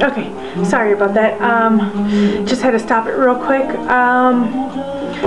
Okay, sorry about that. Just had to stop it real quick.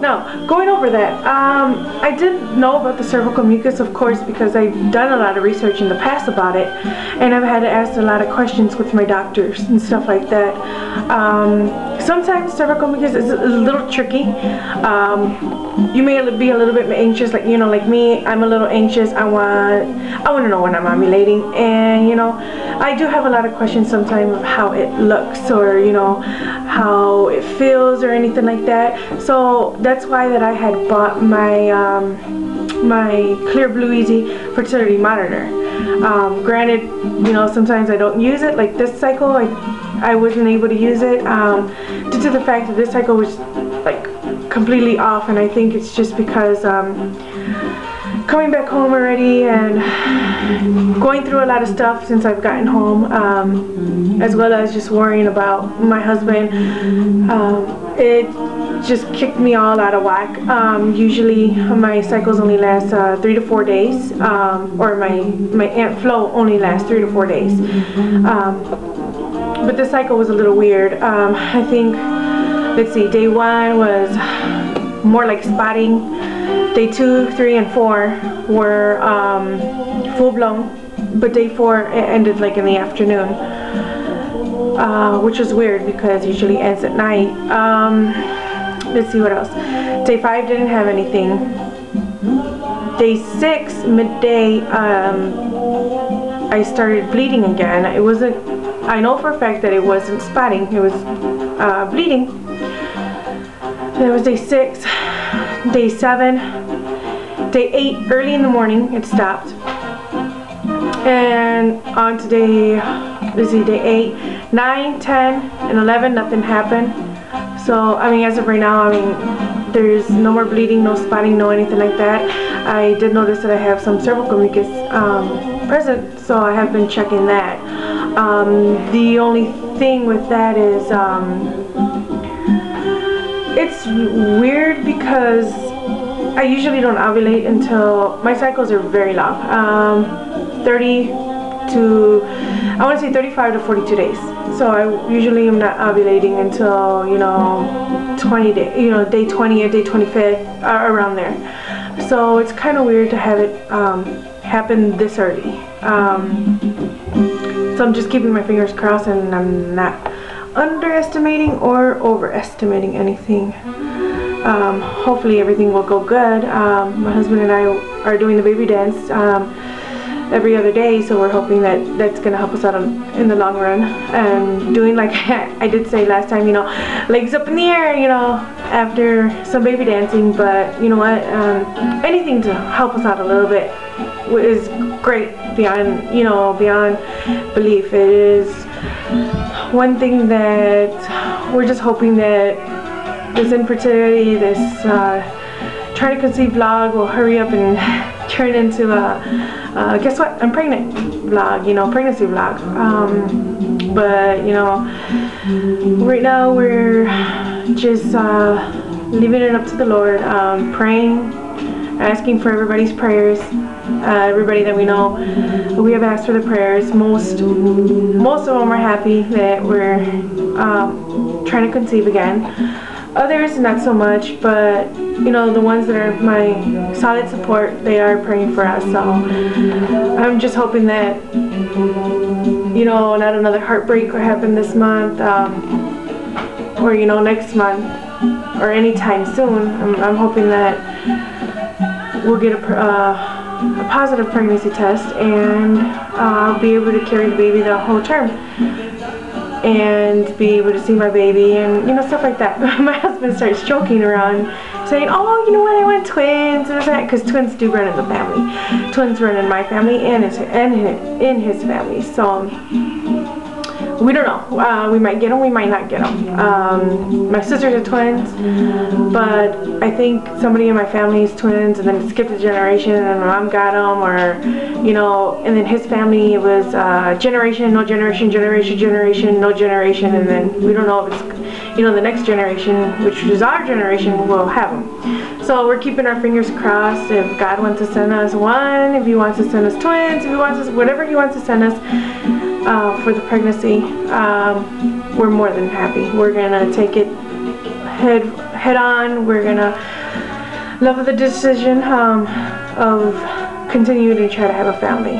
Now, going over that, I did know about the cervical mucus, of course, because I've done a lot of research in the past about it, and I've had to ask a lot of questions with my doctors and stuff like that. Sometimes cervical mucus is a little tricky. You may be a little bit anxious, like, you know, like me. I'm a little anxious. I want to know when I'm ovulating, and you know, I do have a lot of questions sometimes of how it looks, or you know, how it feels, or anything like that. So that's why that I had bought my my Clear Blue Easy fertility monitor. Granted, you know, sometimes I don't use it. Like this cycle, I wasn't able to use it due to the fact that this cycle was like completely off, and I think it's just because coming back home already and going through a lot of stuff since I've gotten home, as well as just worrying about my husband. It just kicked me all out of whack. Usually my cycles only last 3 to 4 days, or my Aunt Flo only lasts 3 to 4 days. But this cycle was a little weird. I think, let's see, day 1 was more like spotting. Day 2, 3, and 4 were full blown, but day 4 it ended like in the afternoon, which was weird because it usually ends at night. Let's see what else. Day 5 didn't have anything. Day 6 midday, I started bleeding again. It wasn't. I know for a fact that it wasn't spotting. It was bleeding. That was day 6. Day 7, day 8, early in the morning, it stopped. And on to day, let's see, day 8, 9, 10, and 11, nothing happened. So, I mean, as of right now, I mean, there's no more bleeding, no spotting, no anything like that. I did notice that I have some cervical mucus present, so I have been checking that. The only thing with that is, it's weird because I usually don't ovulate until my cycles are very long, 30 to, I want to say 35 to 42 days. So I usually am not ovulating until, you know, 20 days, you know, day 20 or day 25th, around there. So it's kind of weird to have it happen this early. So I'm just keeping my fingers crossed, and I'm not underestimating or overestimating anything. Hopefully everything will go good. My husband and I are doing the baby dance every other day, so we're hoping that that's going to help us out in the long run. And doing, like I did say last time, you know, legs up in the air, you know, after some baby dancing. But you know what, anything to help us out a little bit is great, beyond, you know, beyond belief. It is one thing that we're just hoping that this infertility, this trying to conceive vlog will hurry up and turn into a guess what, I'm pregnant vlog, you know, pregnancy vlog. But you know, right now we're just leaving it up to the Lord, praying, asking for everybody's prayers. Everybody that we know, we have asked for the prayers. Most of them are happy that we're trying to conceive again. Others not so much, but you know, the ones that are my solid support, they are praying for us. So I'm just hoping that, you know, not another heartbreak will happen this month, or you know, next month, or anytime soon. I'm hoping that we'll get a positive pregnancy test, and I'll be able to carry the baby the whole term, and be able to see my baby, and you know, stuff like that. My husband starts joking around, saying, "Oh, you know what? I want twins," because twins do run in the family. Twins run in my family and in his family. So we don't know. We might get them, we might not get them. My sisters are twins, but I think somebody in my family is twins, and then it skipped a generation, and my mom got them, or you know, and then his family, it was generation, no generation, generation, generation, no generation, and then we don't know if it's, you know, the next generation, which is our generation, will have them. So we're keeping our fingers crossed. If God wants to send us one, if He wants to send us twins, if He wants us, whatever He wants to send us, for the pregnancy, we're more than happy. We're gonna take it head on. We're gonna love the decision of continuing to try to have a family.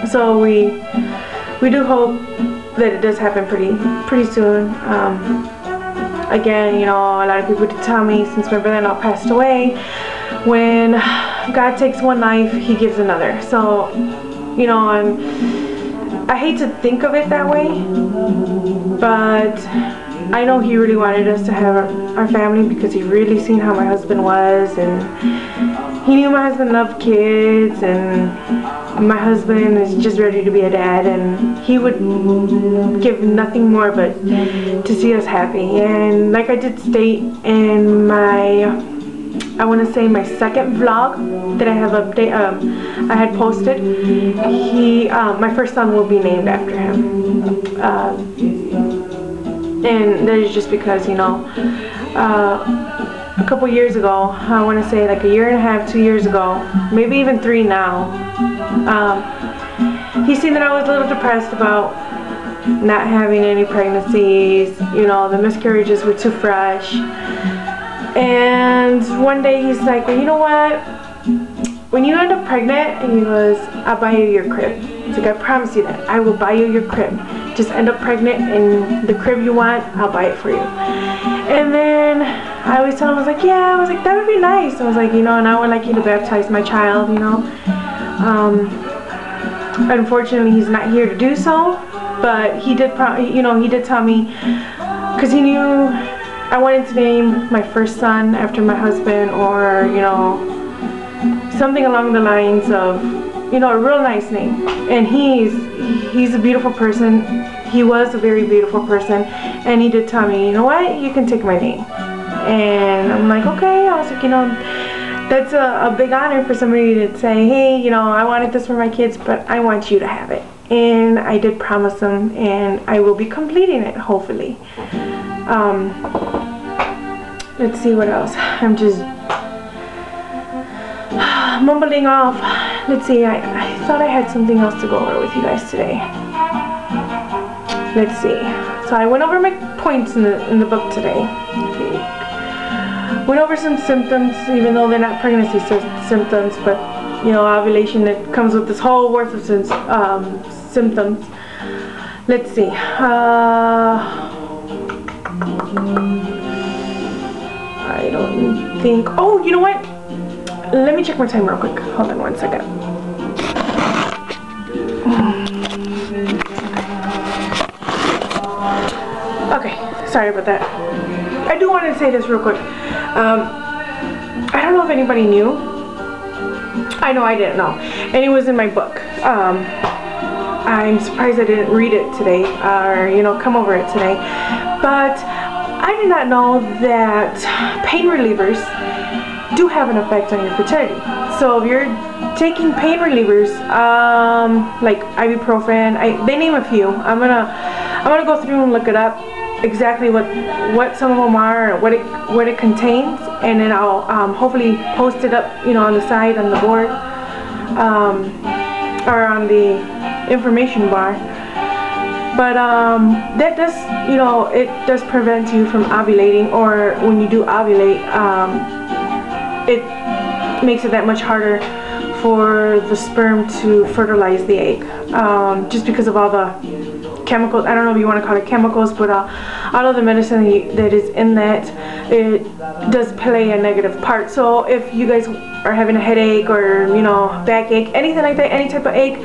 So we do hope that it does happen pretty soon. Again, you know, a lot of people did tell me, since my brother-in-law passed away, when God takes one life, He gives another. So, you know, I hate to think of it that way, but I know He really wanted us to have our family, because He really seen how my husband was, and He knew my husband loved kids, and my husband is just ready to be a dad, and he would give nothing more but to see us happy. And like I did state in my, I want to say my second vlog that I have I had posted, my first son will be named after him, and that is just because, you know, a couple years ago, I want to say like a year and a half, 2 years ago, maybe even 3 now, he seen that I was a little depressed about not having any pregnancies. You know, the miscarriages were too fresh. And one day he's like, well, you know what, when you end up pregnant, and he goes, I'll buy you your crib. He's like, I promise you that. I will buy you your crib. Just end up pregnant, and the crib you want, I'll buy it for you. And then I always tell him, I was like, yeah, I was like, that would be nice. I was like, you know, and I would like you to baptize my child, you know. Unfortunately, he's not here to do so, but he did, you know, he did tell me, because he knew I wanted to name my first son after my husband, or, you know, something along the lines of, you know, a real nice name. And he's a beautiful person. He was a very beautiful person, and he did tell me, you know what, you can take my name. And I'm like, okay. I was like, you know, that's a big honor for somebody to say, hey, you know, I wanted this for my kids, but I want you to have it. And I did promise them, and I will be completing it, hopefully. Let's see what else. I'm just mumbling off. Let's see, I thought I had something else to go over with you guys today. Let's see. So I went over my points in the book today. Went over some symptoms, even though they're not pregnancy symptoms, but, you know, ovulation, that comes with this whole worth of symptoms. Let's see. I don't think. Oh, you know what? Let me check my time real quick. Hold on one second. Okay, sorry about that. I do want to say this real quick. I don't know if anybody knew. I know I didn't know. And it was in my book. I'm surprised I didn't read it today, or, you know, come over it today. But I did not know that pain relievers do have an effect on your fertility. So if you're taking pain relievers, like ibuprofen, they name a few. I'm gonna go through and look it up, exactly what some of them are, what it contains, and then I'll hopefully post it up, you know, on the side, on the board, or on the information bar. But that does, you know, it does prevent you from ovulating, or when you do ovulate, it makes it that much harder for the sperm to fertilize the egg, just because of all the chemicals. I don't know if you want to call it chemicals, but all of the medicine that is in that, it does play a negative part. So if you guys are having a headache, or, you know, backache, anything like that, any type of ache,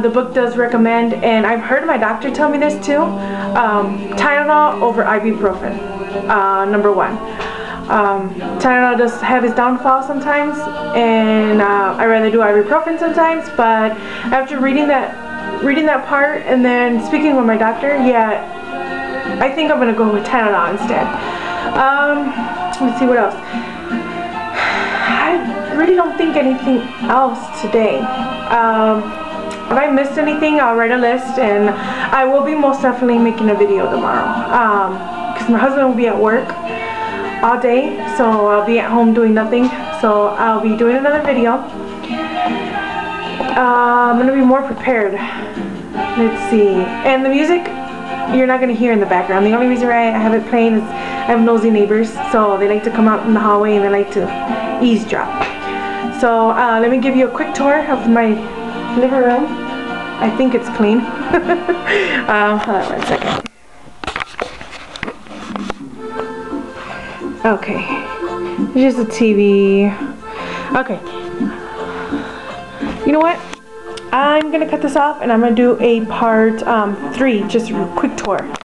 the book does recommend, and I've heard my doctor tell me this too, Tylenol over ibuprofen, number one. Tylenol does have its downfall sometimes, and I rather do ibuprofen sometimes, but after reading that part and then speaking with my doctor, yeah, I think I'm gonna go with Tylenol instead. Let's see what else. I really don't think anything else today. If I missed anything, I'll write a list, and I will be most definitely making a video tomorrow, because my husband will be at work all day, so I'll be at home doing nothing, so I'll be doing another video. I'm gonna be more prepared. Let's see. And the music, you're not gonna hear in the background. The only reason why I have it playing is I have nosy neighbors, so they like to come out in the hallway and they like to eavesdrop. So let me give you a quick tour of my living room. I think it's clean. Hold on 1 second. Okay, here's the TV. Okay, you know what? I'm gonna cut this off and I'm gonna do a part 3, just a quick tour.